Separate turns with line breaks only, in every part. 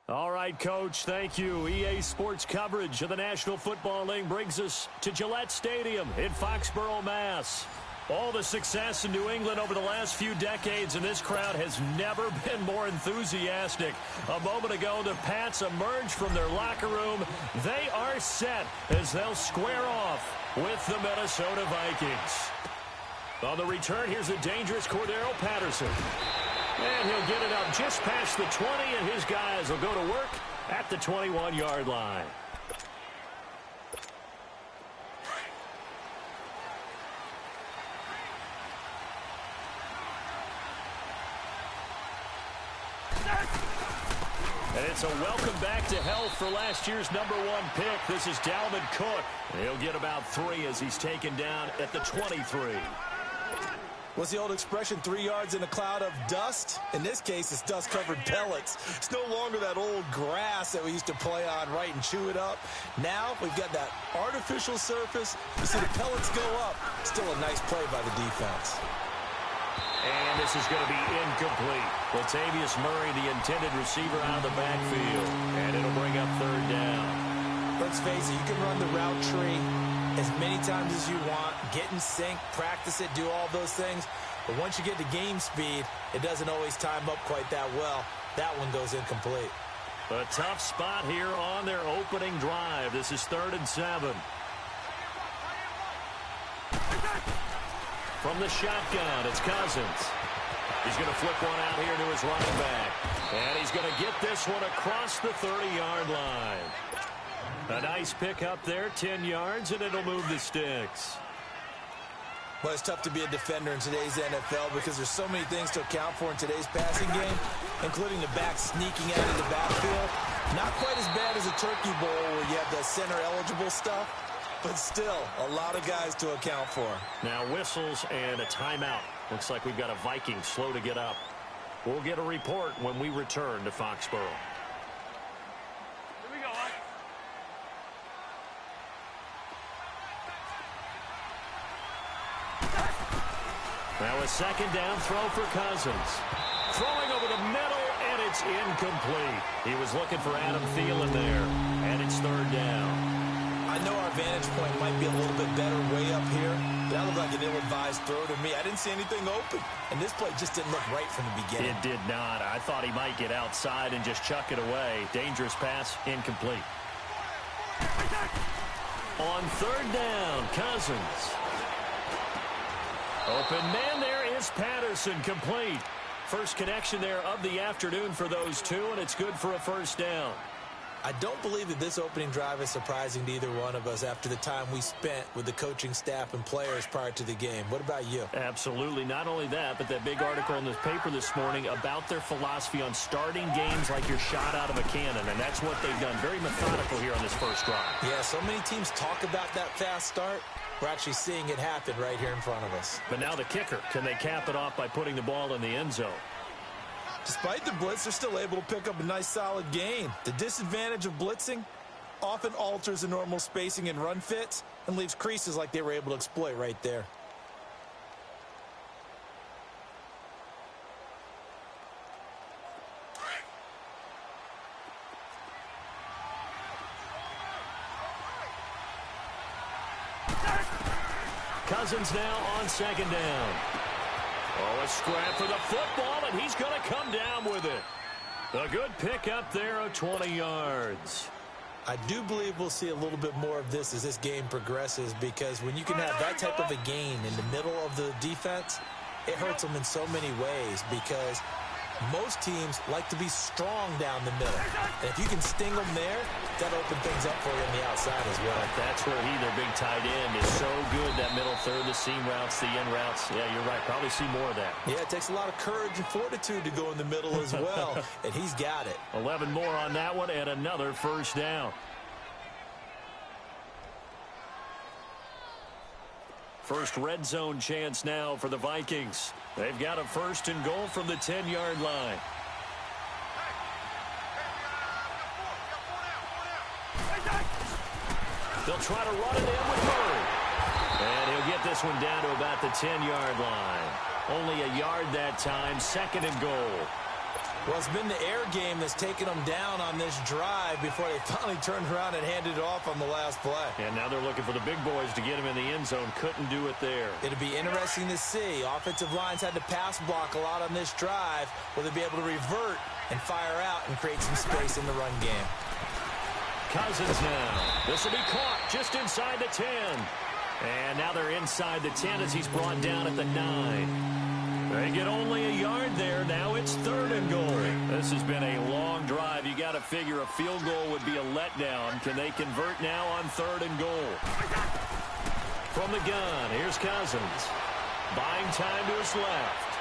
All right, Coach, thank you. EA Sports coverage of the National Football League brings us to Gillette Stadium in Foxborough, Mass. All the success in New England over the last few decades, and this crowd has never been more enthusiastic. A moment ago, the Pats emerged from their locker room. They are set as they'll square off with the Minnesota Vikings. On the return, here's a dangerous Cordero Patterson. And he'll get it up just past the 20, and his guys will go to work at the 21-yard line. And it's a welcome back to health for last year's #1 pick. This is Dalvin Cook. He'll get about 3 as he's taken down at the 23.
What's the old expression, 3 yards in a cloud of dust? In this case, it's dust-covered pellets. It's no longer that old grass that we used to play on, right, and chew it up. Now we've got that artificial surface. You see the pellets go up. Still a nice play by the defense.
And this is going to be incomplete. Latavius Murray, the intended receiver, out of the backfield. And it'll bring up 3rd down.
Let's face it, you can run the route tree as many times as you want, get in sync, practice it, do all those things. But once you get to game speed, it doesn't always time up quite that well. That one goes incomplete.
A tough spot here on their opening drive. This is 3rd and 7. From the shotgun, it's Cousins. He's going to flip one out here to his running back. And he's going to get this one across the 30-yard line. A nice pick up there, 10 yards, and it'll move the sticks.
Well, it's tough to be a defender in today's NFL because there's so many things to account for in today's passing game, including the back sneaking out of the backfield. Not quite as bad as a turkey bowl where you have the center-eligible stuff, but still a lot of guys to account for.
Now whistles and a timeout. Looks like we've got a Viking slow to get up. We'll get a report when we return to Foxborough. Now a 2nd down throw for Cousins. Throwing over the middle, and it's incomplete. He was looking for Adam Thielen there, and it's 3rd down.
I know our vantage point might be a little bit better way up here. That looked like an ill-advised throw to me. I didn't see anything open, and this play just didn't look right from the beginning.
It did not. I thought he might get outside and just chuck it away. Dangerous pass, incomplete. On 3rd down, Cousins. Open man there is Patterson, complete. First connection there of the afternoon for those two, and it's good for a 1st down.
I don't believe that this opening drive is surprising to either one of us after the time we spent with the coaching staff and players prior to the game. What about you?
Absolutely. Not only that, but that big article in the paper this morning about their philosophy on starting games like you're shot out of a cannon, and that's what they've done. Very methodical here on this first drive.
Yeah, so many teams talk about that fast start. We're actually seeing it happen right here in front of us.
But now the kicker. Can they cap it off by putting the ball in the end zone?
Despite the blitz, they're still able to pick up a nice solid gain. The disadvantage of blitzing often alters the normal spacing and run fits and leaves creases like they were able to exploit right there.
Cousins now on 2nd down. Oh, a scrap for the football, and he's going to come down with it. A good pick up there of 20 yards.
I do believe we'll see a little bit more of this as this game progresses, because when you can have that type of a gain in the middle of the defense, it hurts them in so many ways, because most teams like to be strong down the middle. And if you can sting them there, that opens things up for you on the outside as well.
That's where he, their big tight end, is so good. That middle third, the seam routes, the in routes. Yeah, you're right. Probably see more of that.
Yeah, it takes a lot of courage and fortitude to go in the middle as well, and he's got it.
11 more on that one, and another 1st down. First red zone chance now for the Vikings. They've got a 1st and goal from the 10-yard line. They'll try to run it in with Murray. And he'll get this one down to about the 10-yard line. Only a yard that time, 2nd and goal.
Well, it's been the air game that's taken them down on this drive before they finally turned around and handed it off on the last play.
And now they're looking for the big boys to get him in the end zone. Couldn't do it there.
It'll be interesting to see. Offensive lines had to pass block a lot on this drive. Will they be able to revert and fire out and create some space in the run game?
Cousins now. This will be caught just inside the 10. And now they're inside the 10 as he's brought down at the 9. They get only a yard there. Now it's 3rd and goal. This has been a long drive. You got to figure a field goal would be a letdown. Can they convert now on 3rd and goal? From the gun, here's Cousins. Buying time to his left.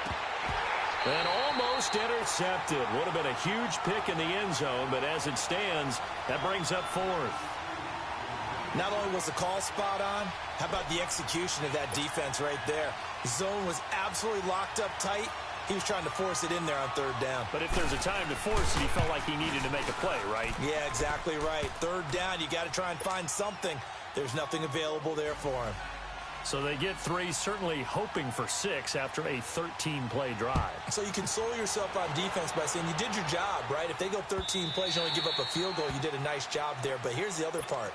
And almost intercepted. Would have been a huge pick in the end zone, but as it stands, that brings up 4th.
Not only was the call spot on, how about the execution of that defense right there? The zone was absolutely locked up tight. He was trying to force it in there on 3rd down.
But if there's a time to force it, he felt like he needed to make a play, right?
Yeah, exactly right. 3rd down, you got to try and find something. There's nothing available there for him.
So they get 3, certainly hoping for 6 after a 13-play drive.
So you console yourself on defense by saying you did your job, right? If they go 13 plays, you only give up a field goal, you did a nice job there. But here's the other part.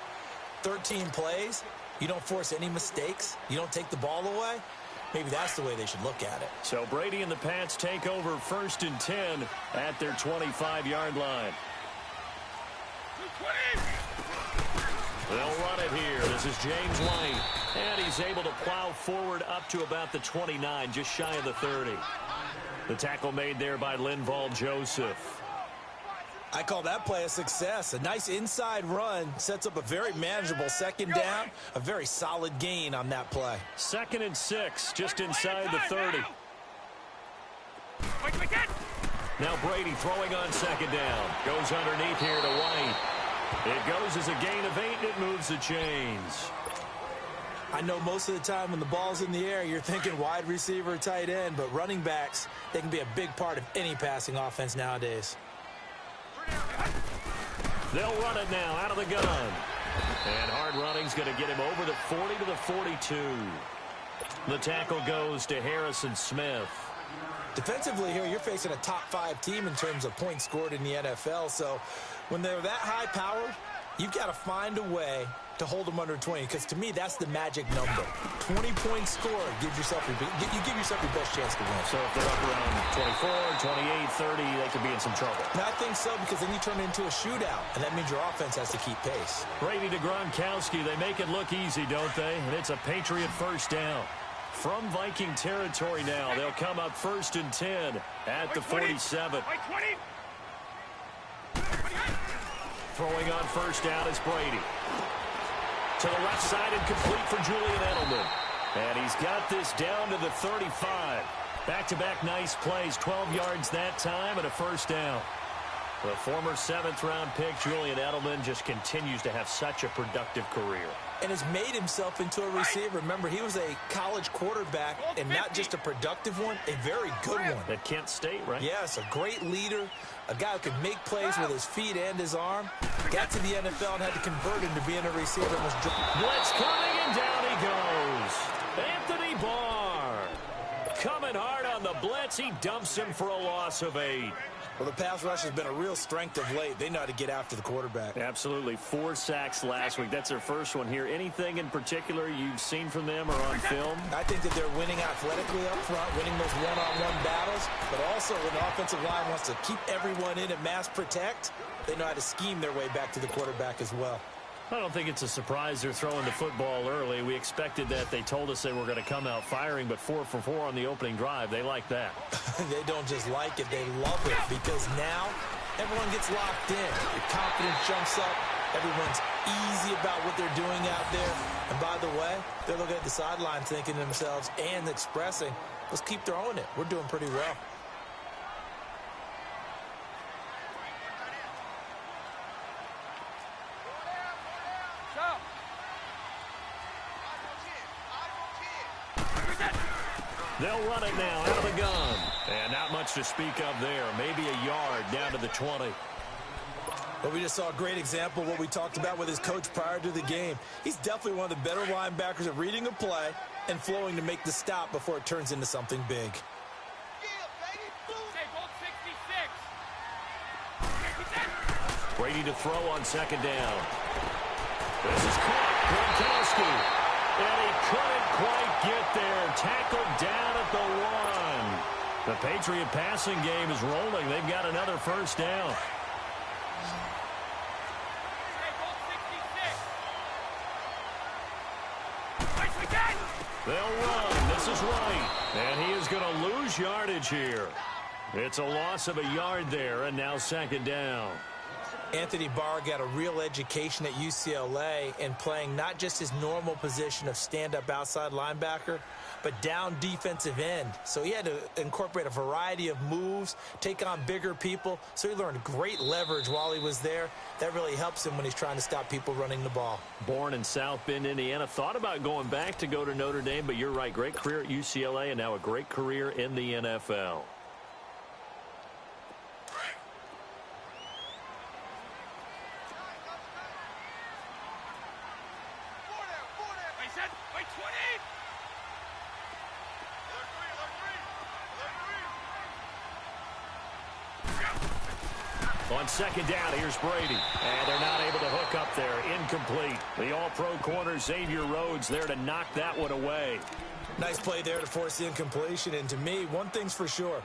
13 plays, you don't force any mistakes, you don't take the ball away. Maybe that's the way they should look at it.
So Brady and the Pats take over 1st and 10 at their 25-yard line. They'll run it here. This is James White. And he's able to plow forward up to about the 29, just shy of the 30. The tackle made there by Linval Joseph.
I call that play a success. A nice inside run sets up a very manageable 2nd down. A very solid gain on that play.
2nd and 6, just inside the 30. Now Brady throwing on 2nd down. Goes underneath here to White. It goes as a gain of 8, and it moves the chains.
I know most of the time when the ball's in the air, you're thinking wide receiver, tight end, but running backs, they can be a big part of any passing offense nowadays.
They'll run it now out of the gun. And hard running's going to get him over the 40 to the 42. The tackle goes to Harrison Smith.
Defensively here, you're facing a top 5 team in terms of points scored in the NFL. So when they're that high powered, you've got to find a way to hold them under 20, because to me, that's the magic number. 20 points scored, you give yourself your best chance to win.
So if they're up around 24, 28, 30, they could be in some trouble.
And I think so, because then you turn it into a shootout, and that means your offense has to keep pace.
Brady to Gronkowski, they make it look easy, don't they? And it's a Patriot 1st down. From Viking territory now, they'll come up 1st and 10 at the 47. Throwing on 1st down is Brady. To the left side and complete for Julian Edelman. And he's got this down to the 35. Back-to-back nice plays, 12 yards that time and a 1st down. The former 7th-round pick, Julian Edelman, just continues to have such a productive career.
And has made himself into a receiver. Remember, he was a college quarterback, and not just a productive one, a very good one.
At Kent State, right?
Yes, a great leader, a guy who can make plays with his feet and his arm. Got to the NFL and had to convert into being a receiver.
Blitz coming, and down he goes. Anthony Barr coming hard on the blitz. He dumps him for a loss of 8.
Well, the pass rush has been a real strength of late. They know how to get after the quarterback.
Absolutely. 4 sacks last week. That's their first one here. Anything in particular you've seen from them or on film?
I think that they're winning athletically up front, winning those one-on-one battles, but also when the offensive line wants to keep everyone in and mass protect, they know how to scheme their way back to the quarterback as well.
I don't think it's a surprise they're throwing the football early. We expected that. They told us they were going to come out firing, but 4 for 4 on the opening drive. They like that.
They don't just like it. They love it, because now everyone gets locked in. The confidence jumps up. Everyone's easy about what they're doing out there. And by the way, they're looking at the sideline thinking to themselves and expressing, let's keep throwing it. We're doing pretty well.
They'll run it now out of the gun. And not much to speak of there. Maybe a yard down to the 20.
But we just saw a great example of what we talked about with his coach prior to the game. He's definitely one of the better linebackers at reading a play and flowing to make the stop before it turns into something big.
Brady to throw on second down. This is caught. Gronkowski. And he couldn't quite get there. Tackled down at the 1. The Patriot passing game is rolling. They've got another first down. They'll run. This is right. And he is going to lose yardage here. It's a loss of a yard there, and now second down.
Anthony Barr got a real education at UCLA in playing not just his normal position of stand-up outside linebacker, but down defensive end. So he had to incorporate a variety of moves, take on bigger people. So he learned great leverage while he was there. That really helps him when he's trying to stop people running the ball.
Born in South Bend, Indiana. Thought about going back to go to Notre Dame, but you're right. Great career at UCLA and now a great career in the NFL. On second down, here's Brady. And they're not able to hook up there. Incomplete. The all-pro corner, Xavier Rhodes, there to knock that one away.
Nice play there to force the incompletion. And to me, one thing's for sure.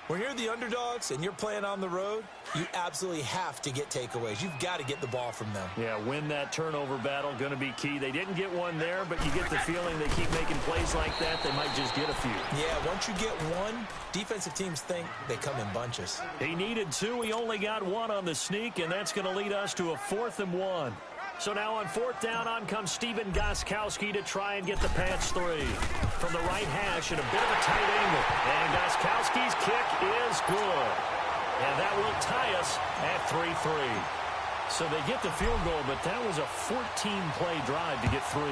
When you're the underdogs and you're playing on the road, you absolutely have to get takeaways. You've got to get the ball from them.
Yeah, win that turnover battle, going to be key. They didn't get one there, but you get the feeling they keep making plays like that, they might just get a few.
Yeah, once you get one, defensive teams think they come in bunches.
He needed two. He only got one on the sneak, and that's going to lead us to a 4th and 1. So now on 4th down, on comes Stephen Gostkowski to try and get the Pats 3. From the right hash at a bit of a tight angle. And Gostkowski's kick is good. And that will tie us at 3-3. So they get the field goal, but that was a 14-play drive to get 3.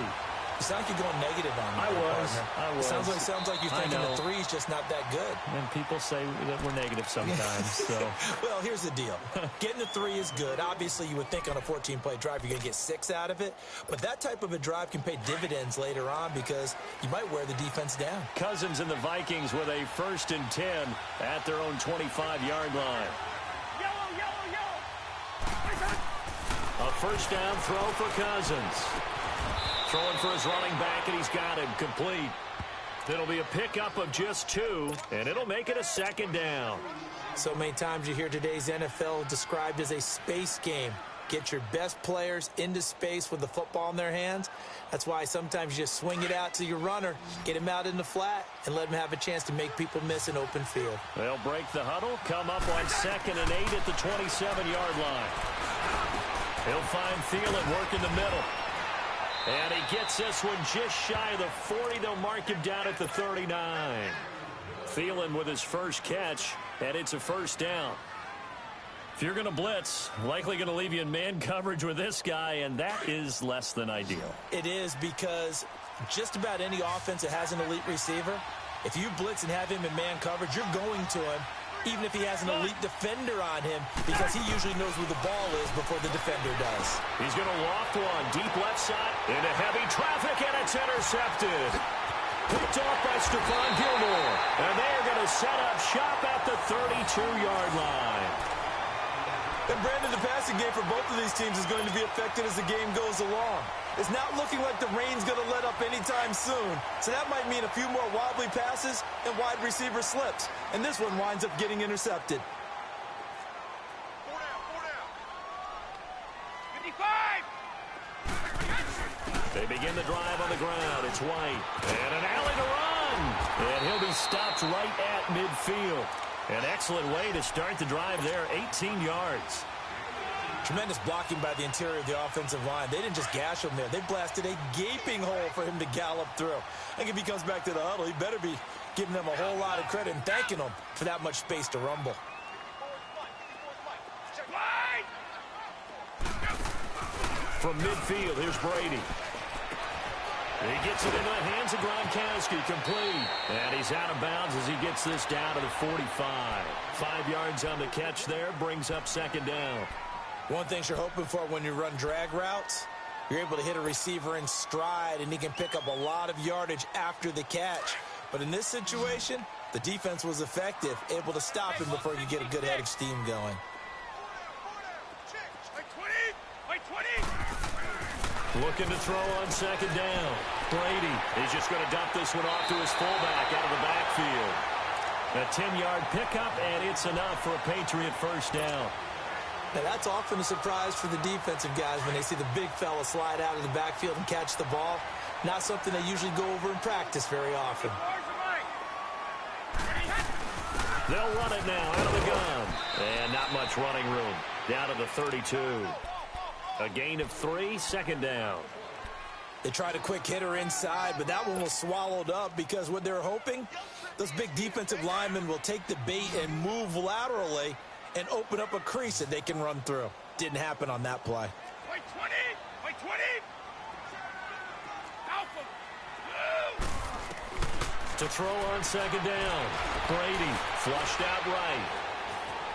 You sound like you're going negative on me.
I was.
Sounds like you're thinking the 3's just not that good.
And people say that we're negative sometimes. So.
Well, here's the deal. Getting the 3 is good. Obviously, you would think on a 14-play drive you're going to get 6 out of it. But that type of a drive can pay dividends later on because you might wear the defense down.
Cousins and the Vikings with a 1st and 10 at their own 25-yard line. A first down throw for Cousins. Throwing for his running back, and he's got him complete. It'll be a pickup of just 2, and it'll make it a 2nd down.
So many times you hear today's NFL described as a space game. Get your best players into space with the football in their hands. That's why sometimes you just swing it out to your runner, get him out in the flat, and let him have a chance to make people miss an open field.
They'll break the huddle, come up on 2nd and 8 at the 27-yard line. He'll find Thielen working the middle. And he gets this one just shy of the 40. They'll mark him down at the 39. Thielen with his first catch, and it's a first down. If you're going to blitz, likely going to leave you in man coverage with this guy, and that is less than ideal.
It is because just about any offense that has an elite receiver, if you blitz and have him in man coverage, you're going to him, even if he has an elite defender on him, because he usually knows where the ball is before the defender does.
He's going to loft one, deep left side, into heavy traffic, and it's intercepted. Picked off by Stephon Gilmore, and they're going to set up shop at the 32-yard line.
And Brandon, the passing game for both of these teams is going to be affected as the game goes along. It's not looking like the rain's going to let up anytime soon. So that might mean a few more wobbly passes and wide receiver slips. And this one winds up getting intercepted.
55!
They begin the drive on the ground. It's White. And an alley to run. And he'll be stopped right at midfield. An excellent way to start the drive there, 18 yards.
Tremendous blocking by the interior of the offensive line. They didn't just gash him there. They blasted a gaping hole for him to gallop through. I think if he comes back to the huddle, he better be giving them a whole lot of credit and thanking them for that much space to rumble.
From midfield, here's Brady. He gets it into the hands of Gronkowski, complete. And he's out of bounds as he gets this down to the 45. 5 yards on the catch there, brings up 2nd down.
One thing you're hoping for when you run drag routes, you're able to hit a receiver in stride, and he can pick up a lot of yardage after the catch. But in this situation, the defense was effective, able to stop him before you get a good head of steam going.
Looking to throw on second down. Brady is just going to dump this one off to his fullback out of the backfield. A 10-yard pickup, and it's enough for a Patriot first down.
Now, that's often a surprise for the defensive guys when they see the big fella slide out of the backfield and catch the ball. Not something they usually go over in practice very often.
They'll run it now out of the gun. And not much running room. Down to the 32. A gain of 3, second down.
They tried a quick hitter inside, but that one was swallowed up because what they're hoping, those big defensive linemen will take the bait and move laterally and open up a crease that they can run through. Didn't happen on that play.
Wait 20! Wait 20! Alpha!
To throw on second down. Brady flushed out right.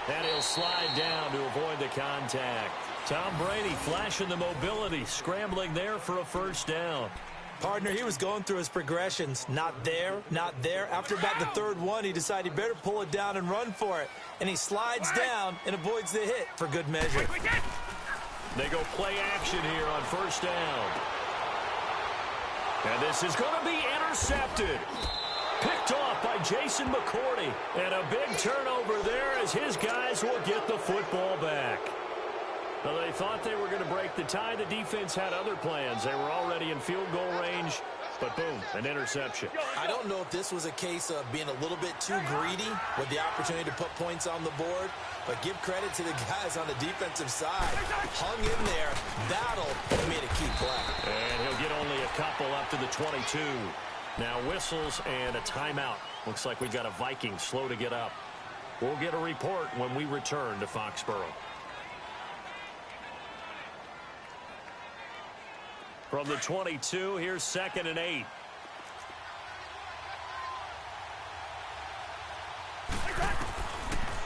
And he'll slide down to avoid the contact. Tom Brady flashing the mobility, scrambling there for a first down.
Partner, he was going through his progressions. Not there, not there. After about the third one, he decided he better pull it down and run for it. And he slides down and avoids the hit for good measure.
They go play action here on first down. And this is going to be intercepted. Picked off by Jason McCourty. And a big turnover there as his guys will get the football back. Well, they thought they were going to break the tie. The defense had other plans. They were already in field goal range, but boom, an interception.
I don't know if this was a case of being a little bit too greedy with the opportunity to put points on the board, but give credit to the guys on the defensive side. Hung in there, battled, and made a key play.
And he'll get only a couple up to the 22. Now whistles and a timeout. Looks like we've got a Vikings slow to get up. We'll get a report when we return to Foxborough. From the 22, here's 2nd and 8.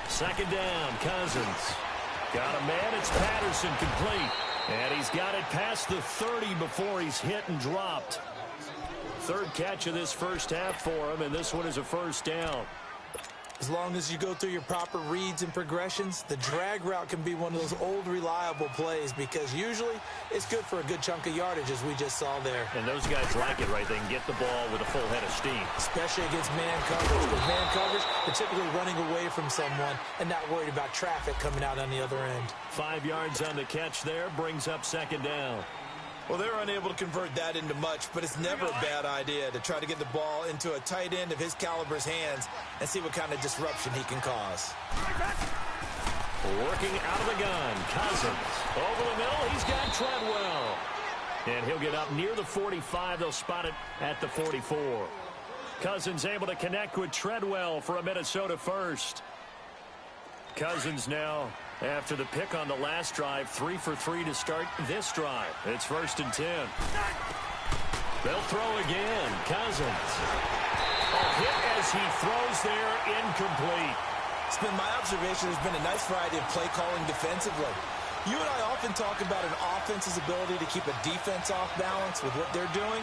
Second down, Cousins. Got a man, it's Patterson complete. And he's got it past the 30 before he's hit and dropped. Third catch of this first half for him, and this one is a first down.
As long as you go through your proper reads and progressions, the drag route can be one of those old reliable plays because usually it's good for a good chunk of yardage as we just saw there.
And those guys like it, right? They can get the ball with a full head of steam.
Especially against man coverage. With man coverage, they're typically running away from someone and not worried about traffic coming out on the other end.
5 yards on the catch there, brings up second down.
Well, they're unable to convert that into much, but it's never a bad idea to try to get the ball into a tight end of his caliber's hands and see what kind of disruption he can cause.
Working out of the gun, Cousins. Over the middle, he's got Treadwell. And he'll get up near the 45. They'll spot it at the 44. Cousins able to connect with Treadwell for a Minnesota first. Cousins now, after the pick on the last drive, 3 for 3 to start this drive. It's 1st and 10. They'll throw again. Cousins. A hit as he throws there, incomplete.
It's been my observation there's been a nice variety of play calling defensively. You and I often talk about an offense's ability to keep a defense off balance with what they're doing.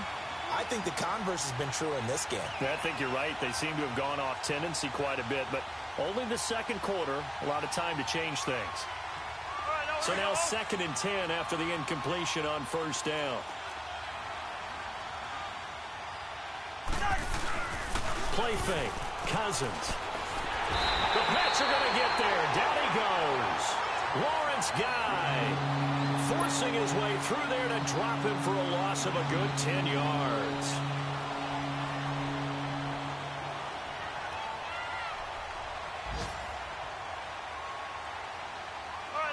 I think the converse has been true in this game.
I think you're right. They seem to have gone off tendency quite a bit, but only the second quarter, a lot of time to change things. So now 2nd and 10 after the incompletion on first down. Play fake. Cousins. The Pats are going to get there. Down he goes. Lawrence Guy forcing his way through there to drop him for a loss of a good 10 yards.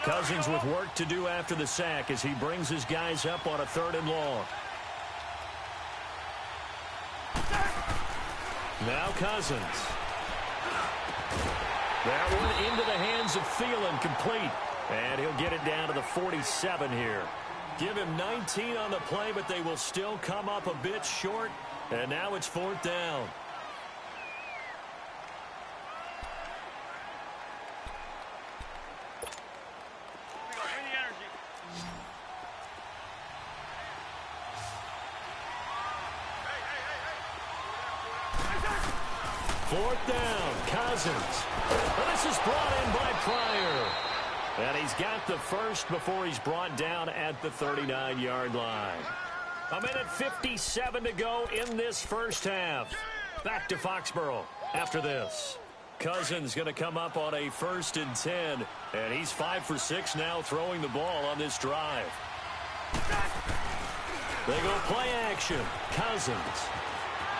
Cousins with work to do after the sack as he brings his guys up on a 3rd and long. Now Cousins. That one into the hands of Thielen, complete. And he'll get it down to the 47 here. Give him 19 on the play, but they will still come up a bit short. And now it's 4th down. Fourth down, Cousins. And this is brought in by Pryor. And he's got the first before he's brought down at the 39-yard line. A minute 57 to go in this first half. Back to Foxborough after this. Cousins going to come up on a 1st and 10. And he's 5 for 6 now throwing the ball on this drive. They go play action. Cousins.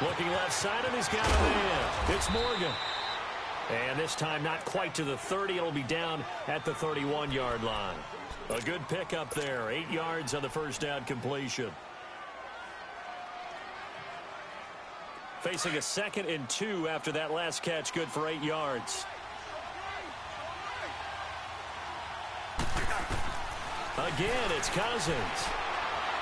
Looking left side, and he's got a man. It's Morgan. And this time not quite to the 30. It'll be down at the 31-yard line. A good pickup there. 8 yards on the first down completion. Facing a 2nd and 2 after that last catch. Good for 8 yards. Again, it's Cousins.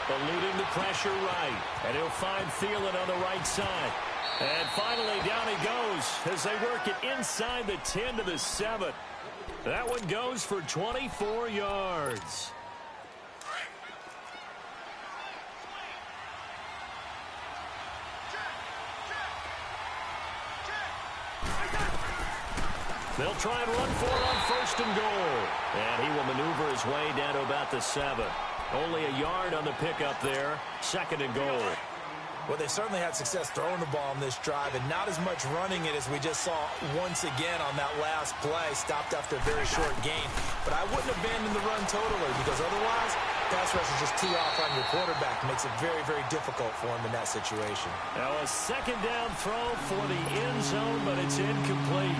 Eluding the pressure right. And he'll find Thielen on the right side. And finally, down he goes as they work it inside the 10 to the 7. That one goes for 24 yards. They'll try and run for it on 1st and goal. And he will maneuver his way down to about the 7. Only a yard on the pickup there. 2nd and goal.
Well, they certainly had success throwing the ball on this drive, and not as much running it as we just saw once again on that last play. Stopped after a very short gain. But I wouldn't abandon the run totally, because otherwise, pass rush is just too off on your quarterback. It makes it very, very difficult for him in that situation.
Now a 2nd down throw for the end zone, but it's incomplete.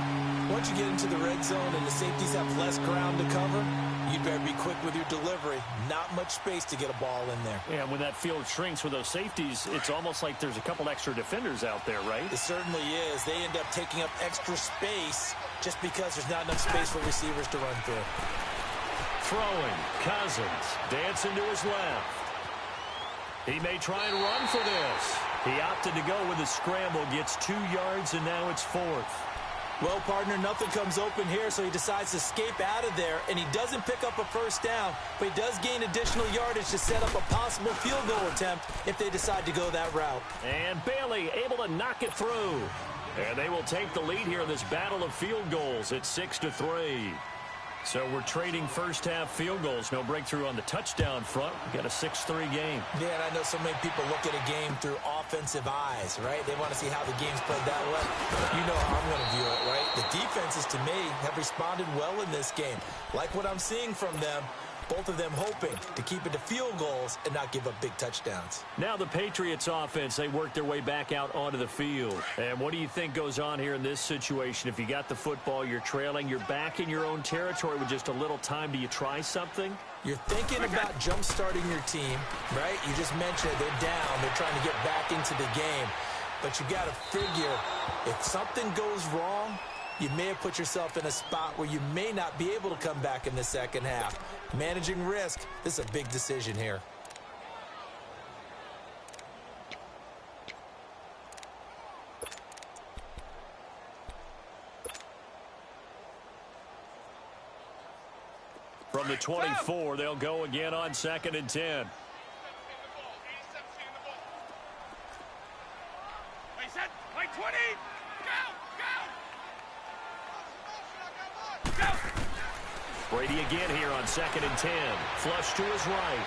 Once you get into the red zone and the safeties have less ground to cover, you'd better be quick with your delivery. Not much space to get a ball in there.
Yeah, when that field shrinks with those safeties, it's almost like there's a couple extra defenders out there, right?
It certainly is. They end up taking up extra space just because there's not enough space for receivers to run through.
Throwing, Cousins, dancing to his left. He may try and run for this. He opted to go with a scramble, gets 2 yards, and now it's 4th.
Well, partner, nothing comes open here, so he decides to escape out of there, and he doesn't pick up a first down, but he does gain additional yardage to set up a possible field goal attempt if they decide to go that route.
And Bailey able to knock it through. And they will take the lead here in this battle of field goals at 6-3. So we're trading first half field goals. No breakthrough on the touchdown front. We've got a 6-3 game.
Yeah, and I know so many people look at a game through offensive eyes, right? They want to see how the game's played that way. You know how I'm going to view it, right? The defenses, to me, have responded well in this game. Like what I'm seeing from them. Both of them hoping to keep it to field goals and not give up big touchdowns.
Now the Patriots offense, they work their way back out onto the field. And what do you think goes on here in this situation? If you got the football, you're trailing, you're back in your own territory with just a little time. Do you try something?
You're thinking about jump-starting your team, right? You just mentioned they're down. They're trying to get back into the game. But you got to figure if something goes wrong, you may have put yourself in a spot where you may not be able to come back in the second half. Managing risk, this is a big decision here.
From the 24, they'll go again on 2nd and 10.
Set, play 20.
Brady again here on 2nd and 10. Flush to his right.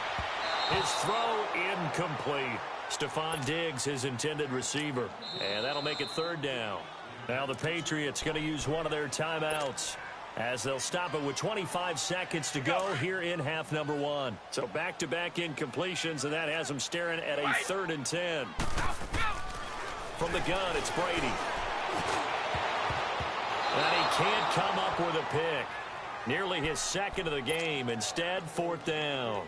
His throw incomplete. Stephon Diggs, his intended receiver. And that'll make it 3rd down. Now the Patriots going to use one of their timeouts as they'll stop it with 25 seconds to go here in half number 1. So back-to-back incompletions, and that has them staring at a 3rd and 10. From the gun, it's Brady. And he can't come up with a pick. Nearly his 2nd of the game. Instead, 4th down.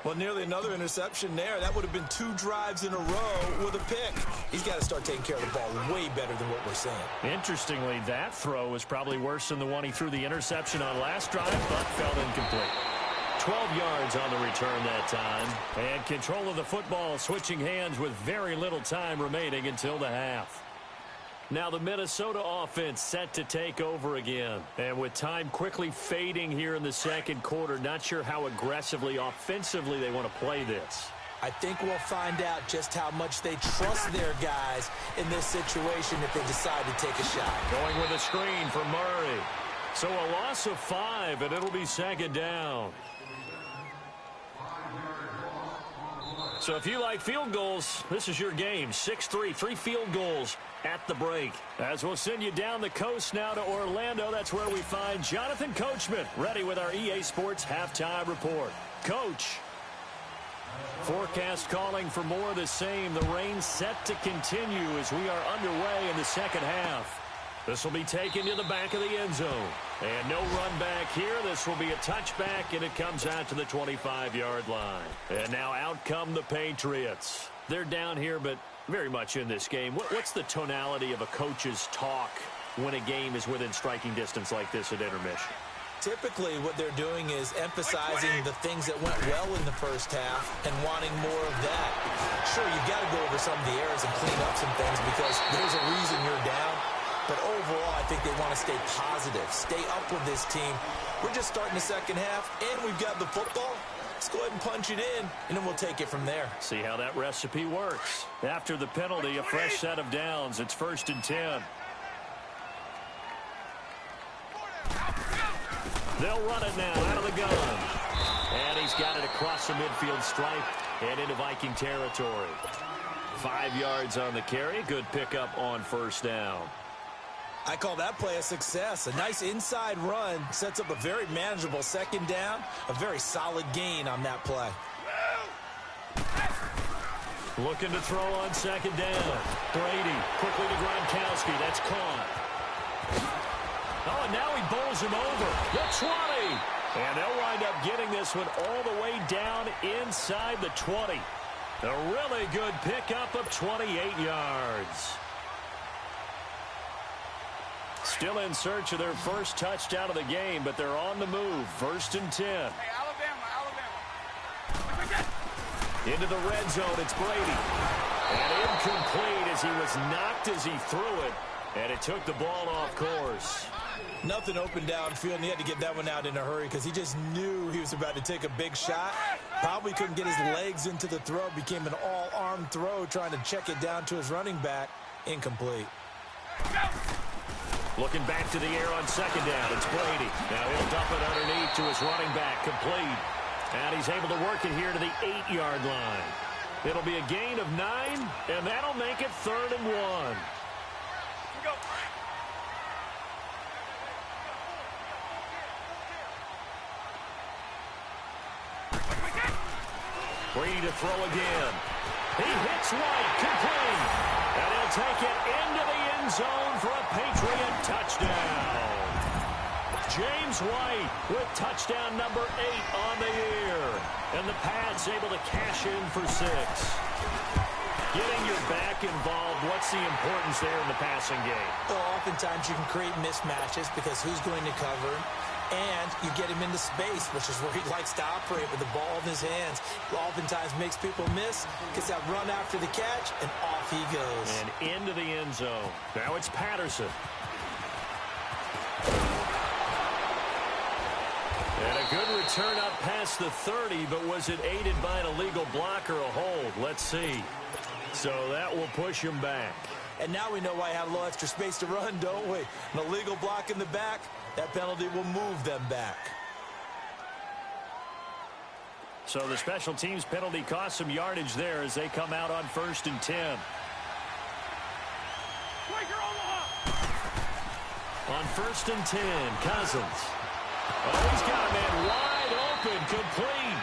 Well, nearly another interception there. That would have been 2 drives in a row with a pick. He's got to start taking care of the ball way better than what we're seeing.
Interestingly, that throw was probably worse than the one he threw the interception on last drive, but fell incomplete. 12 yards on the return that time. And control of the football switching hands with very little time remaining until the half. Now the Minnesota offense set to take over again. And with time quickly fading here in the second quarter, not sure how aggressively, offensively they want to play this.
I think we'll find out just how much they trust their guys in this situation if they decide to take a shot.
Going with a screen for Murray. So a loss of 5, and it'll be second down. So if you like field goals, this is your game. 6-3, 3 field goals at the break. As we'll send you down the coast now to Orlando, that's where we find Jonathan Coachman, ready with our EA Sports Halftime Report. Coach. Forecast calling for more of the same. The rain set to continue as we are underway in the second half. This will be taken to the back of the end zone. And no run back here. This will be a touchback, and it comes out to the 25-yard line. And now out come the Patriots. They're down here, but very much in this game. What's the tonality of a coach's talk when a game is within striking distance like this at intermission?
Typically, what they're doing is emphasizing the things that went well in the first half and wanting more of that. Sure, you've got to go over some of the errors and clean up some things because there's a reason you're down. But overall, I think they want to stay positive, stay up with this team. We're just starting the second half, and we've got the football. Let's go ahead and punch it in, and then we'll take it from there.
See how that recipe works. After the penalty, a fresh set of downs. It's 1st and 10. They'll run it now out of the gun. And he's got it across the midfield stripe and into Viking territory. 5 yards on the carry. Good pickup on 1st down.
I call that play a success. A nice inside run sets up a very manageable 2nd down. A very solid gain on that play.
Looking to throw on 2nd down. Brady quickly to Gronkowski. That's caught. Oh, and now he bowls him over. The 20. And they'll wind up getting this one all the way down inside the 20. A really good pickup of 28 yards. Still in search of their first touchdown of the game, but they're on the move. 1st and 10.
Hey, Alabama.
Into the red zone, it's Brady. And incomplete as he was knocked as he threw it. And it took the ball off course.
Nothing open downfield, and he had to get that one out in a hurry because he just knew he was about to take a big shot. Probably couldn't get his legs into the throw. Became an all-arm throw, trying to check it down to his running back. Incomplete.
Looking back to the air on 2nd down. It's Brady. Now he'll dump it underneath to his running back. Complete. And he's able to work it here to the 8-yard line. It'll be a gain of 9, and that'll make it 3rd and 1. Brady to throw again. He hits White. Complete. And he'll take it into the end zone for a Patriot touchdown. James White with touchdown number 8 on the year. And the Pats able to cash in for 6. Getting your back involved, what's the importance there in the passing game?
Well, oftentimes you can create mismatches because who's going to cover him? And you get him into space, which is where he likes to operate with the ball in his hands. Oftentimes makes people miss, gets that run after the catch, and off he goes.
And into the end zone. Now it's Patterson. And a good return up past the 30, but was it aided by an illegal block or a hold? Let's see. So that will push him back.
And now we know why I had a little extra space to run, don't we? An illegal block in the back. That penalty will move them back.
So the special teams penalty cost some yardage there as they come out on 1st and 10. On 1st and 10, Cousins. Oh, he's got a man wide open, complete.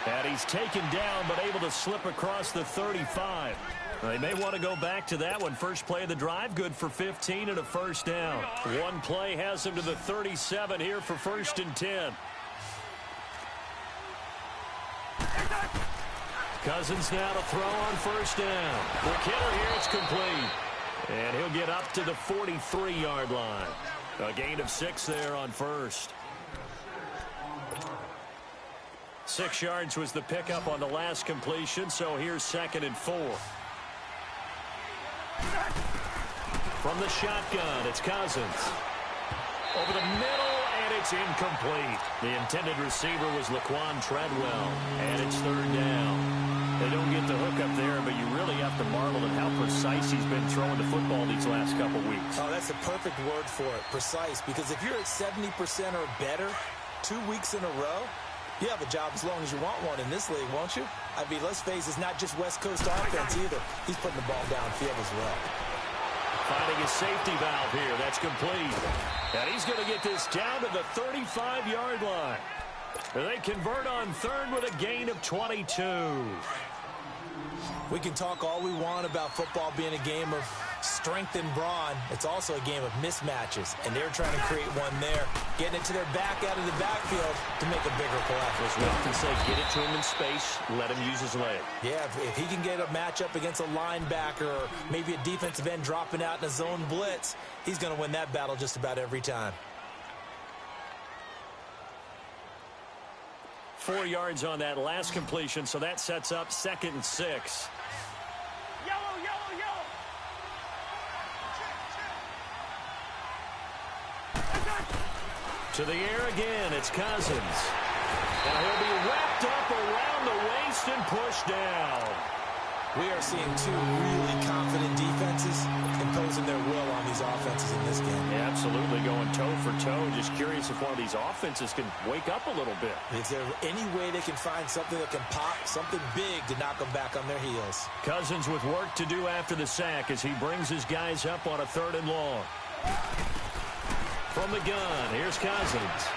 And he's taken down, but able to slip across the 35. They may want to go back to that one. First play of the drive, good for 15 and a 1st down. One play has him to the 37 here for 1st and 10. Cousins now to throw on 1st down. The killer here, it's complete. And he'll get up to the 43-yard line. A gain of 6 there on 1st. 6 yards was the pickup on the last completion, so here's 2nd and 4. From the shotgun, it's Cousins. Over the middle, And it's incomplete. The intended receiver was Laquan Treadwell, and it's third down. They don't get the hook up there, but you really have to marvel at how precise he's been throwing the football these last couple weeks.
Oh, that's the perfect word for it, precise, because if you're at 70% or better 2 weeks in a row, you have a job as long as you want one in this league, won't you? I mean, let's face it, it's not just West Coast offense either. He's putting the ball downfield as well.
Finding a safety valve here. That's complete. And he's going to get this down to the 35-yard line. They convert on third with a gain of 22.
We can talk all we want about football being a game of strength and brawn. It's also a game of mismatches, and they're trying to create one there, getting it to their back out of the backfield to make a bigger play.
As we often say, get it to him in space, let him use his leg.
Yeah, if he can get a matchup against a linebacker or maybe a defensive end dropping out in a zone blitz, he's going to win that battle just about every time.
4 yards on that last completion, so that sets up 2nd and 6.
Yellow, yellow, yellow.
To the air again, it's Cousins. And he'll be wrapped up around the waist and pushed down.
We are seeing two really confident defenses imposing their will on these offenses in this game.
Yeah, absolutely, going toe for toe. Just curious if one of these offenses can wake up a little bit.
Is there any way they can find something that can pop, something big to knock them back on their heels?
Cousins with work to do after the sack as he brings his guys up on a 3rd and long. From the gun, here's Cousins.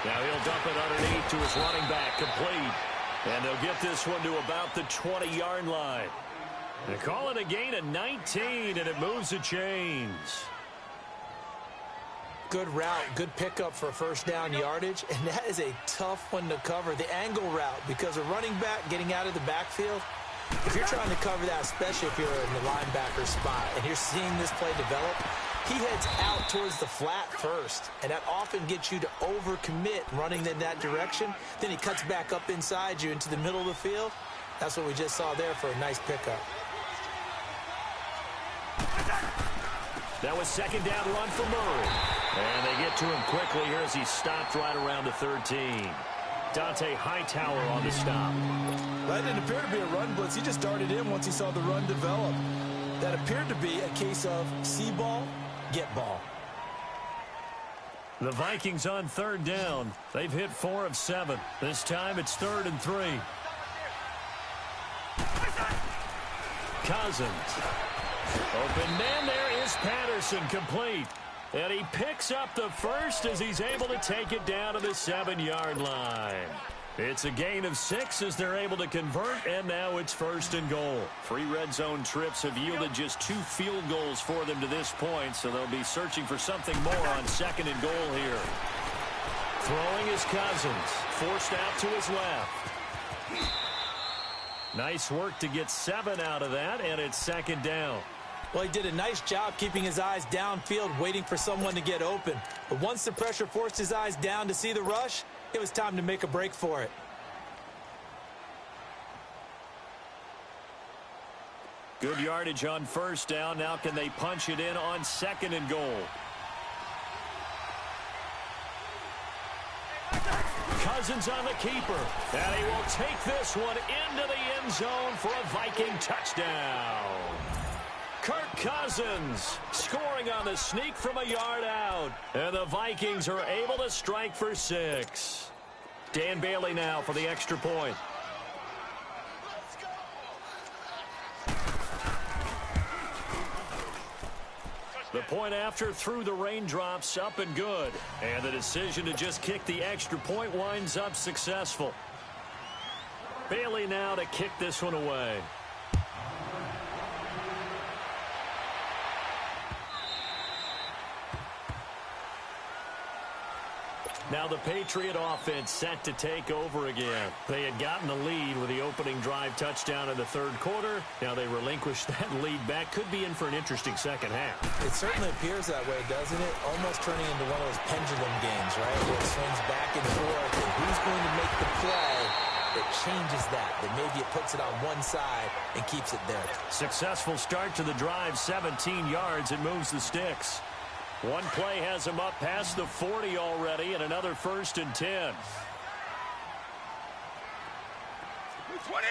Now he'll dump it underneath to his running back, complete. And they'll get this one to about the 20-yard line. They call it a gain of 19, and it moves the chains.
Good route, good pickup for first down yardage, and that is a tough one to cover, the angle route, because a running back getting out of the backfield, if you're trying to cover that, especially if you're in the linebacker spot, and you're seeing this play develop, he heads out towards the flat first, and that often gets you to overcommit running in that direction. Then he cuts back up inside you into the middle of the field. That's what we just saw there for a nice pickup.
That was 2nd down run for Murray. And they get to him quickly here as he stopped right around the 13. Dante Hightower on the stop.
That didn't appear to be a run blitz. He just darted in once he saw the run develop. That appeared to be a case of see ball, get ball.
The Vikings on 3rd down. They've hit 4 of 7. This time it's 3rd and 3. Cousins. Open man, there is Patterson, complete. And he picks up the first as he's able to take it down to the 7-yard line. It's a gain of 6 as they're able to convert, and now it's 1st and goal. 3 red zone trips have yielded just 2 field goals for them to this point, so they'll be searching for something more on 2nd and goal here. Throwing is Cousins, forced out to his left. Nice work to get 7 out of that, and it's 2nd down.
Well, he did a nice job keeping his eyes downfield, waiting for someone to get open. But once the pressure forced his eyes down to see the rush, it was time to make a break for it.
Good yardage on 1st down. Now can they punch it in on 2nd and goal? Cousins on the keeper. And he will take this one into the end zone for a Viking touchdown. Kirk Cousins scoring on the sneak from a yard out. And the Vikings are able to strike for 6. Dan Bailey now for the extra point. The point after through the raindrops, up and good. And the decision to just kick the extra point winds up successful. Bailey now to kick this one away. Now the Patriot offense set to take over again. They had gotten the lead with the opening drive touchdown in the 3rd quarter. Now they relinquished that lead back. Could be in for an interesting second half.
It certainly appears that way, doesn't it? Almost turning into one of those pendulum games, right? Where it swings back and forth. And who's going to make the play that changes that maybe it puts it on one side and keeps it there.
Successful start to the drive, 17 yards. It moves the sticks. One play has him up past the 40 already, and another 1st and 10.
20.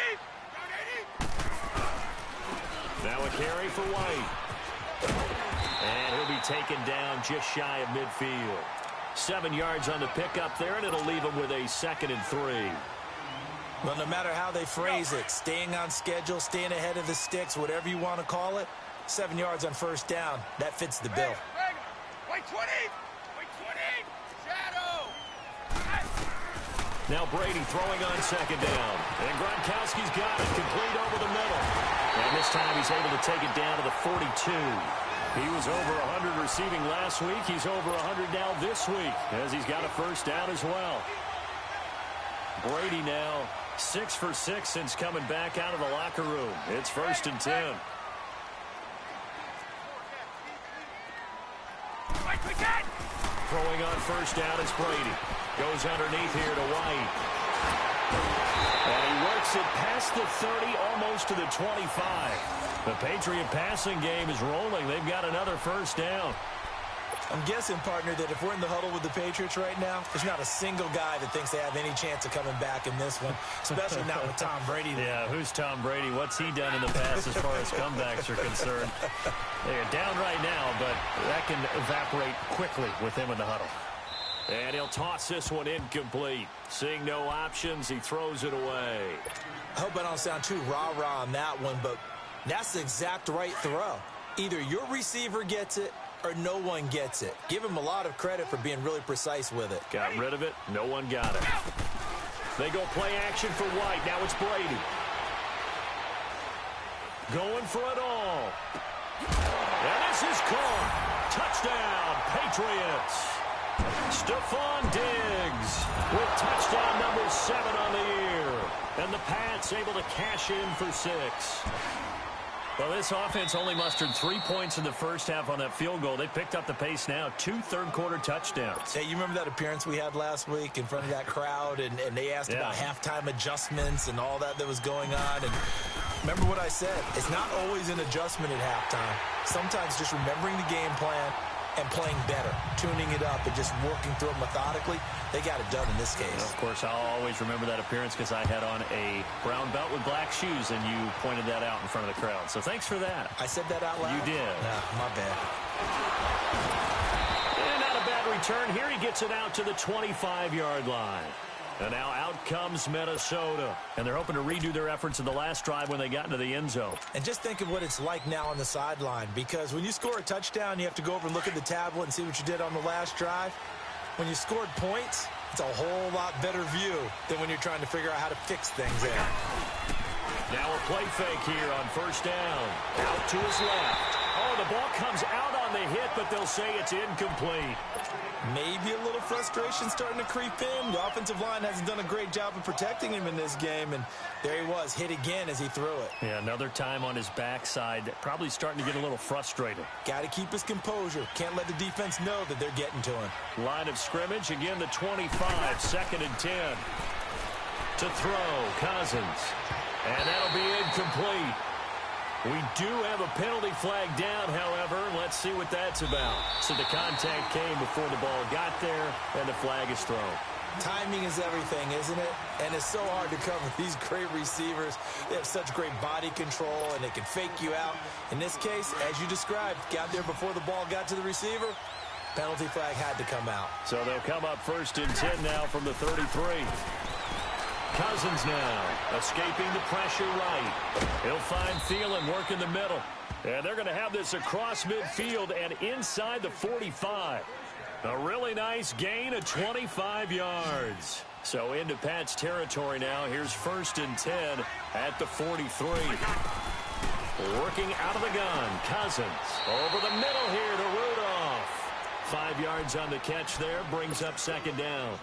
Now a carry for White. And he'll be taken down just shy of midfield. 7 yards on the pickup there, and it'll leave him with a 2nd and 3.
Well, no matter how they phrase it, staying on schedule, staying ahead of the sticks, whatever you want to call it, 7 yards on 1st down, that fits the bill.
White 20. White 20. Shadow.
Now Brady throwing on 2nd down. And Gronkowski's got it, complete over the middle. And this time he's able to take it down to the 42. He was over 100 receiving last week. He's over 100 now this week as he's got a 1st down as well. Brady now 6 for 6 since coming back out of the locker room. It's 1st and 10. Throwing on 1st down is Brady. Goes underneath here to White. And he works it past the 30, almost to the 25. The Patriot passing game is rolling. They've got another 1st down.
I'm guessing, partner, that if we're in the huddle with the Patriots right now, there's not a single guy that thinks they have any chance of coming back in this one, especially not with Tom Brady.
Yeah, who's Tom Brady? What's he done in the past as far as comebacks are concerned? They are down right now, but that can evaporate quickly with him in the huddle. And he'll toss this one incomplete. Seeing no options, he throws it away.
I hope I don't sound too rah-rah on that one, but that's the exact right throw. Either your receiver gets it or no one gets it. Give him a lot of credit for being really precise with it.
Got rid of it. No one got it. They go play action for White. Now it's Brady. Going for it all. And this is caught. Touchdown, Patriots. Stephon Diggs with touchdown number 7 on the year. And the Pats able to cash in for 6. Well, this offense only mustered 3 points in the 1st half on that field goal. They picked up the pace now. 2 third-quarter touchdowns.
Hey, you remember that appearance we had last week in front of that crowd, and they asked about halftime adjustments and all that was going on. And remember what I said. It's not always an adjustment at halftime. Sometimes just remembering the game plan and playing better, tuning it up and just working through it methodically. They got it done in this case.
Of course, I'll always remember that appearance because I had on a brown belt with black shoes, and you pointed that out in front of the crowd. So thanks for that.
I said that out loud?
You did.
Nah, my bad.
And not a bad return here. He gets it out to the 25-yard line. And now out comes Minnesota. And they're hoping to redo their efforts in the last drive when they got into the end zone.
And just think of what it's like now on the sideline. Because when you score a touchdown, you have to go over and look at the tablet and see what you did on the last drive. When you scored points, it's a whole lot better view than when you're trying to figure out how to fix things there.
Now a play fake here on 1st down. Out to his left. Oh, the ball comes out on the hit, but they'll say it's incomplete.
Maybe a little frustration starting to creep in. The offensive line hasn't done a great job of protecting him in this game, and there he was, hit again as he threw it.
Yeah, another time on his backside, probably starting to get a little frustrated.
Got to keep his composure. Can't let the defense know that they're getting to him.
Line of scrimmage, again the 25, 2nd and 10. To throw, Cousins. And that'll be incomplete. We do have a penalty flag down, however. Let's see what that's about. So the contact came before the ball got there, and the flag is thrown.
Timing is everything, isn't it? And it's so hard to cover these great receivers. They have such great body control, and they can fake you out. In this case, as you described, got there before the ball got to the receiver. Penalty flag had to come out.
So they'll come up 1st and 10 now from the 33. Cousins now escaping the pressure right. He'll find Thielen working the middle. And they're going to have this across midfield and inside the 45. A really nice gain of 25 yards. So into Pat's territory now. Here's 1st and 10 at the 43. Working out of the gun. Cousins over the middle here to Rudolph. 5 yards on the catch there. Brings up 2nd down.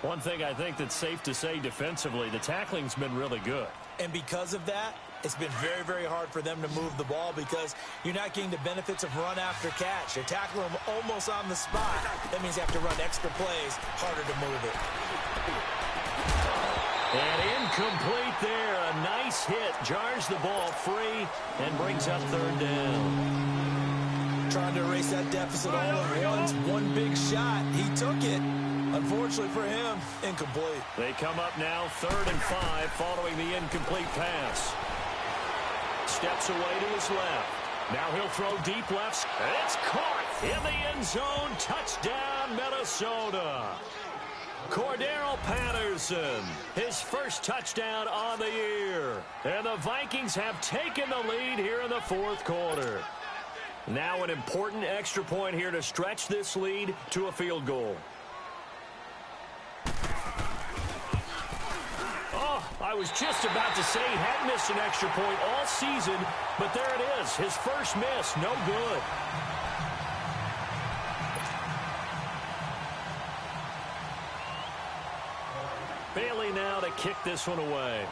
One thing I think that's safe to say defensively, the tackling's been really good.
And because of that, it's been very, very hard for them to move the ball because you're not getting the benefits of run after catch. You're tackling them almost on the spot. That means you have to run extra plays, harder to move it.
And incomplete there. A nice hit. Jars the ball free and brings up 3rd down.
trying to erase that deficit all at once. One big shot. He took it. Unfortunately for him, incomplete.
They come up now 3rd and 5 following the incomplete pass. Steps away to his left. Now he'll throw deep left. It's caught in the end zone. Touchdown, Minnesota. Cordero Patterson, his first touchdown on the year. And the Vikings have taken the lead here in the 4th quarter. Now an important extra point here to stretch this lead to a field goal. Oh, I was just about to say he had missed an extra point all season, but there it is. His first miss, no good. Bailey now to kick this one away.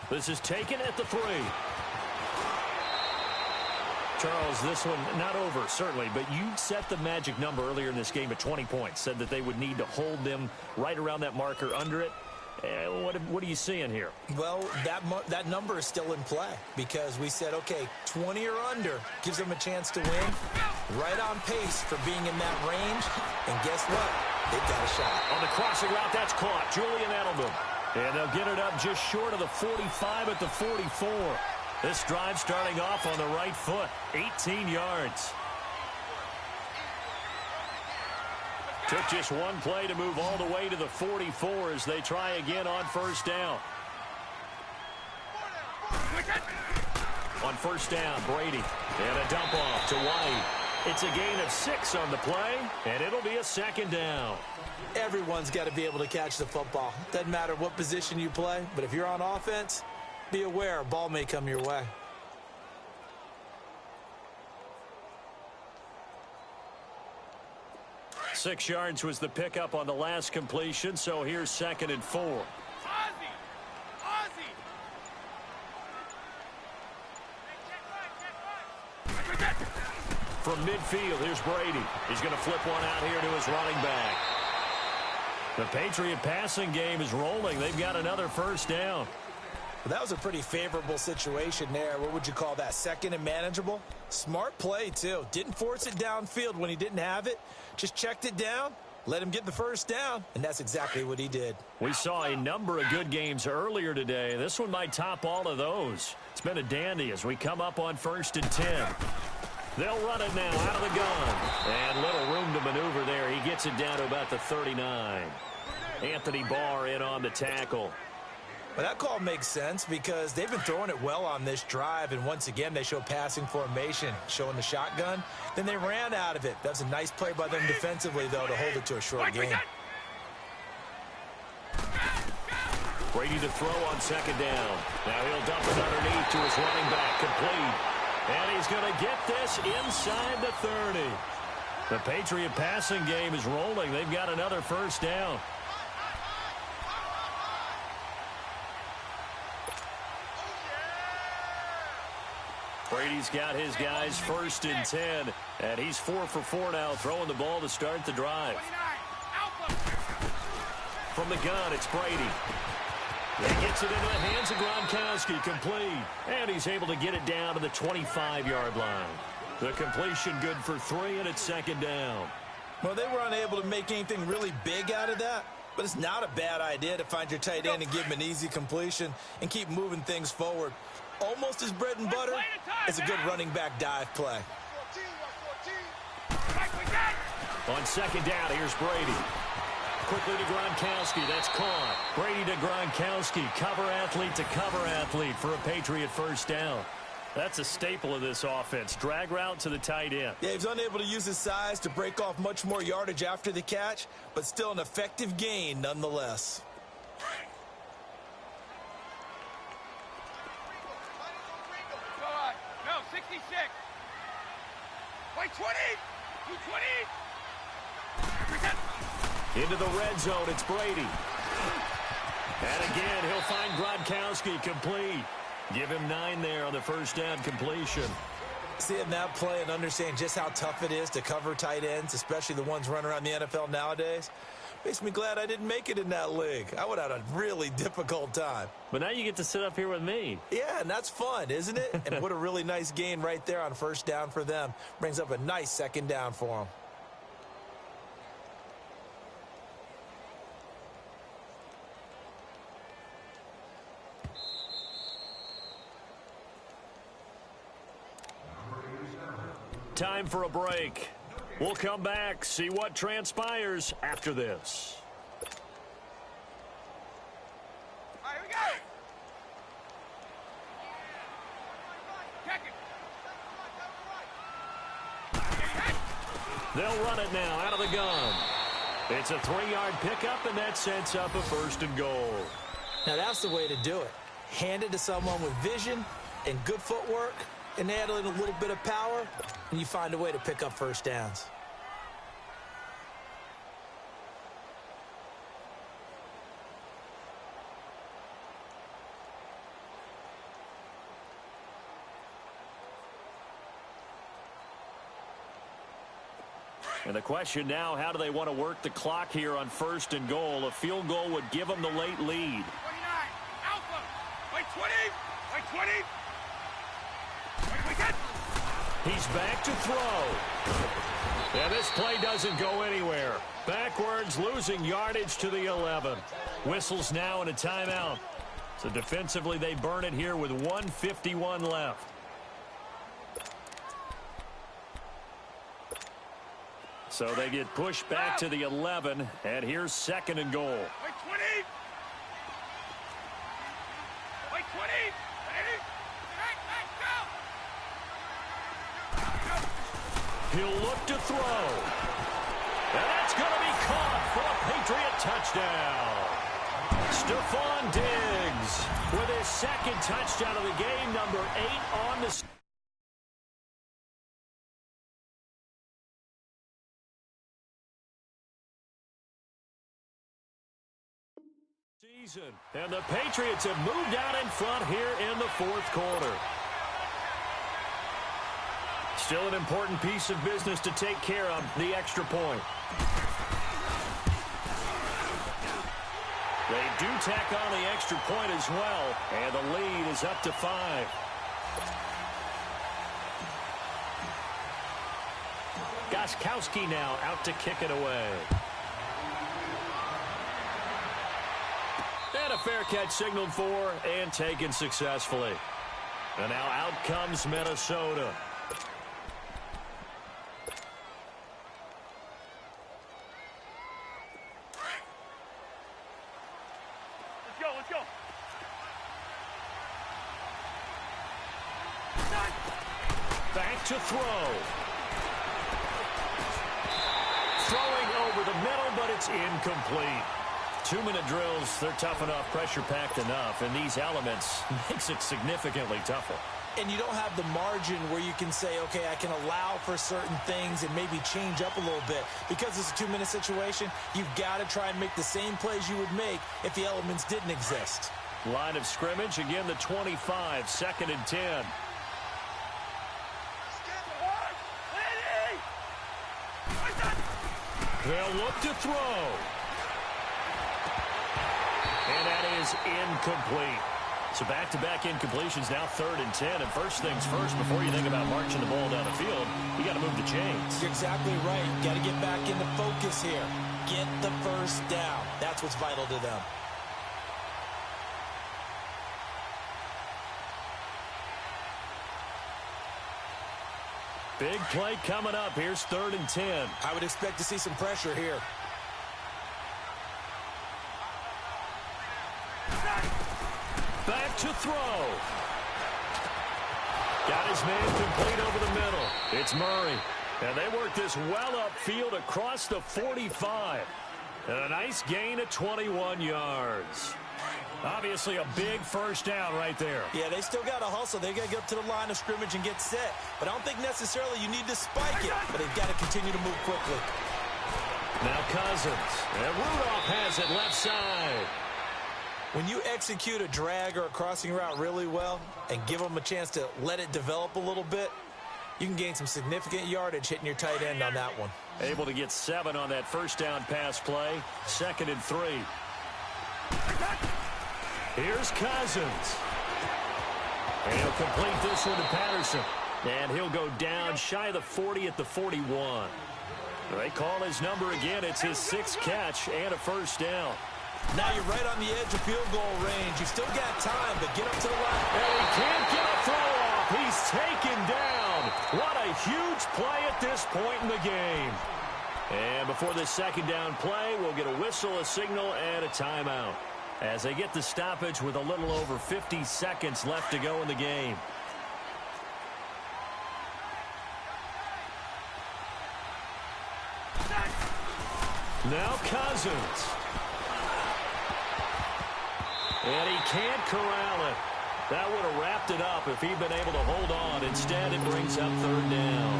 This is taken at the 3. Charles, this one not over, certainly, but you set the magic number earlier in this game at 20 points. Said that they would need to hold them right around that marker under it. What are you seeing here?
Well, that number is still in play because we said, okay, 20 or under gives them a chance to win. Right on pace for being in that range. And guess what? They've got a shot.
On the crossing route, that's caught. Julian Edelman. And they'll get it up just short of the 45 at the 44. This drive starting off on the right foot. 18 yards. Took just one play to move all the way to the 44 as they try again on first down. On first down, Brady. And a dump off to White. It's a gain of 6 on the play, and it'll be a 2nd down.
Everyone's got to be able to catch the football. Doesn't matter what position you play, but if you're on offense, be aware a ball may come your way.
Six yards was the pickup on the last completion, so here's 2nd and 4. From midfield, here's Brady. He's going to flip one out here to his running back. The Patriot passing game is rolling. They've got another first down.
Well, that was a pretty favorable situation there. What would you call that? 2nd and manageable? Smart play, too. Didn't force it downfield when he didn't have it. Just checked it down, let him get the first down, and that's exactly what he did.
We saw a number of good games earlier today. This one might top all of those. It's been a dandy as we come up on 1st and 10. They'll run it now out of the gun. And little room to maneuver there. He gets it down to about the 39. Anthony Barr in on the tackle.
Well, that call makes sense because they've been throwing it well on this drive, and once again they show passing formation, showing the shotgun. Then they ran out of it. That was a nice play by them defensively, though, to hold it to a short game.
Brady to throw on 2nd down. Now he'll dump it underneath to his running back, complete. And he's going to get this inside the 30. The Patriot passing game is rolling. They've got another first down. Brady's got his guys 1st and 10, and he's 4 for 4 now, throwing the ball to start the drive. From the gun, it's Brady. He gets it into the hands of Gronkowski, complete, and he's able to get it down to the 25-yard line. The completion good for 3, and it's 2nd down.
Well, they were unable to make anything really big out of that, but it's not a bad idea to find your tight end and give him an easy completion and keep moving things forward. Almost his bread and butter. It's a good running back dive play.
On 2nd down, here's Brady. Quickly to Gronkowski. That's caught. Brady to Gronkowski. Cover athlete to cover athlete for a Patriot first down. That's a staple of this offense. Drag route to the tight end.
Yeah, he's unable to use his size to break off much more yardage after the catch, but still an effective gain nonetheless.
No, 66. White 20. 220.
Into the red zone, it's Brady. And again, he'll find Gronkowski complete. Give him 9 there on the first down completion.
Seeing that play and understand just how tough it is to cover tight ends, especially the ones running around the NFL nowadays. Makes me glad I didn't make it in that league. I would have had a really difficult time.
But now you get to sit up here with me.
Yeah, and that's fun, isn't it? And what a really nice gain right there on first down for them. Brings up a nice second down for them.
Time for a break. We'll come back, see what transpires after this.
All right, here we go. Check it.
They'll run it now out of the gun. It's a 3-yard pickup, and that sets up a 1st and goal.
Now that's the way to do it. Hand it to someone with vision and good footwork, and add in a little bit of power, and you find a way to pick up first downs.
And the question now, how do they want to work the clock here on 1st and goal? A field goal would give them the late lead.
29. Alpha. Wait, 20. Wait, 20. Wait, we get.
He's back to throw. And this play doesn't go anywhere. Backwards, losing yardage to the 11. Whistles now and a timeout. So defensively, they burn it here with 1:51 left. So they get pushed back to the 11, and here's 2nd and goal.
Wait, 20. Wait, 20. Ready? Go.
He'll look to throw. And that's going to be caught for a Patriot touchdown. Stephon Diggs with his 2nd touchdown of the game, number 8 on the season. And the Patriots have moved out in front here in the 4th quarter. Still an important piece of business to take care of, the extra point. They do tack on the extra point as well, and the lead is up to 5. Gostkowski now out to kick it away. And a fair catch signaled for and taken successfully. And now out comes Minnesota.
Let's go.
Back to throw. Throwing over the middle, but it's incomplete. 2-minute drills, they're tough enough, pressure-packed enough, and these elements makes it significantly tougher.
And you don't have the margin where you can say, okay, I can allow for certain things and maybe change up a little bit. Because it's a 2-minute situation, you've got to try and make the same plays you would make if the elements didn't exist.
Line of scrimmage, again the 25, 2nd and 10. They'll look to throw. And that is incomplete. So back-to-back incompletions, now 3rd and 10. And first things first, before you think about marching the ball down the field, you got to move the chains.
You're exactly right. Got to get back into focus here. Get the first down. That's what's vital to them.
Big play coming up. Here's 3rd and 10.
I would expect to see some pressure here.
Back to throw. Got his man complete over the middle. It's Murray. And they work this well upfield across the 45. And a nice gain of 21 yards. Obviously a big first down right there.
Yeah, they still got to hustle. They got to get up to the line of scrimmage and get set. But I don't think necessarily you need to spike it. But they've got to continue to move quickly.
Now Cousins. And Rudolph has it left side.
When you execute a drag or a crossing route really well and give them a chance to let it develop a little bit, You can gain some significant yardage hitting your tight end on that one.
Able to get 7 on that first down pass play. 2nd and 3. Here's Cousins. And he'll complete this one to Patterson. And he'll go down shy of the 40 at the 41. They call his number again. It's his 6th catch and a first down.
Now you're right on the edge of field goal range. You've still got time, but get up to the line.
And he can't get a throw off. He's taken down. What a huge play at this point in the game. And before this 2nd down play, we'll get a whistle, a signal, and a timeout, as they get the stoppage with a little over 50 seconds left to go in the game. Now Cousins. And he can't corral it. That would have wrapped it up if he'd been able to hold on. Instead, it brings up 3rd down.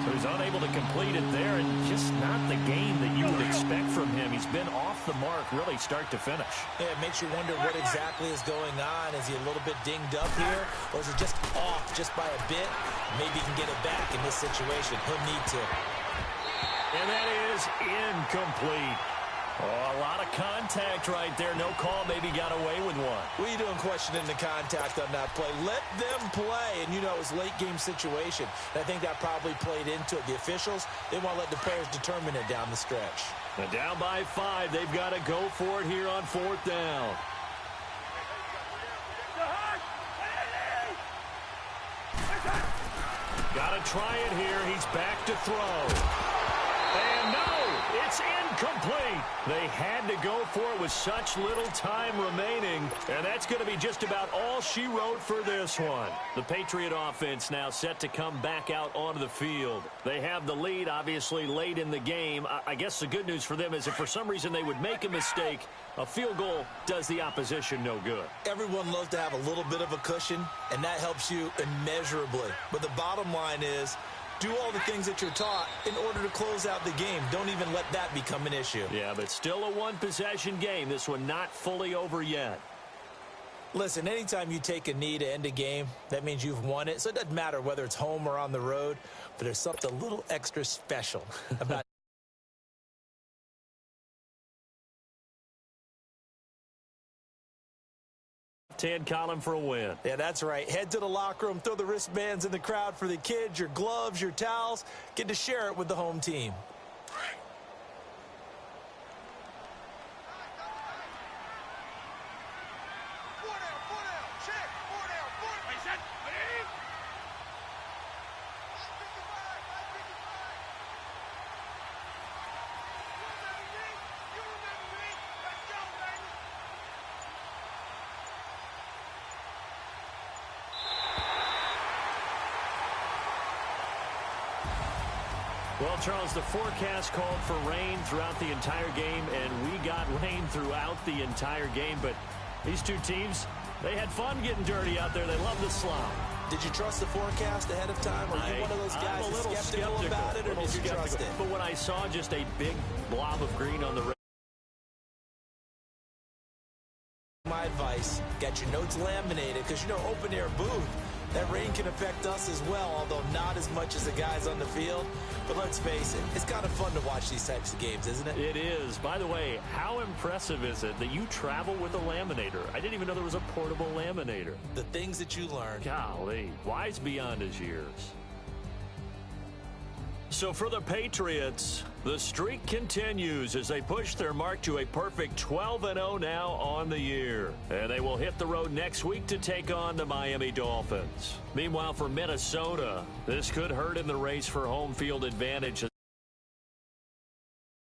So he's unable to complete it there, and just not the game that you would expect from him. He's been off the mark really start to finish.
Yeah, it makes you wonder what exactly is going on. Is he a little bit dinged up here, or is it just off just by a bit? Maybe he can get it back in this situation. He'll need to.
And that is incomplete. Oh, a lot of contact right there. No call. Maybe got away with one.
What are you doing questioning the contact on that play? Let them play. And, you know, it was a late-game situation. And I think that probably played into it. The officials, they want to let the players determine it down the stretch.
And down by 5. They've got to go for it here on 4th down. Got to try it here. He's back to throw. And no, it's incomplete. They had to go for it with such little time remaining, and that's going to be just about all she wrote for this one. The Patriot offense now set to come back out onto the field. They have the lead, obviously, late in the game. I guess the good news for them is if for some reason they would make a mistake, a field goal does the opposition no good.
Everyone loves to have a little bit of a cushion, and that helps you immeasurably. But the bottom line is, do all the things that you're taught in order to close out the game. Don't even let that become an issue.
Yeah, but still a one-possession game. This one not fully over yet.
Listen, anytime you take a knee to end a game, that means you've won it. So it doesn't matter whether it's home or on the road, but there's something a little extra special about
10 column for a win.
Yeah, that's right. Head to the locker room, throw the wristbands in the crowd for the kids, your gloves, your towels. Get to share it with the home team.
Well, Charles, the forecast called for rain throughout the entire game, and we got rain throughout the entire game. But these two teams, they had fun getting dirty out there. They love the slop.
Did you trust the forecast ahead of time? Are you one of those guys
I'm a little
skeptical about it, or did you trust it?
But when I saw just a big blob of green on the rain,
my advice, get your notes laminated, because, you know, open-air booth, that rain can affect us as well, although not as much as the guys on the field. But let's face it, it's kind of fun to watch these types of games, isn't it?
It is. By the way, how impressive is it that you travel with a laminator? I didn't even know there was a portable laminator.
The things that you learn.
Golly, wise beyond his years. So for the Patriots, the streak continues as they push their mark to a perfect 12-0 now on the year. And they will hit the road next week to take on the Miami Dolphins. Meanwhile, for Minnesota, this could hurt in the race for home field advantage.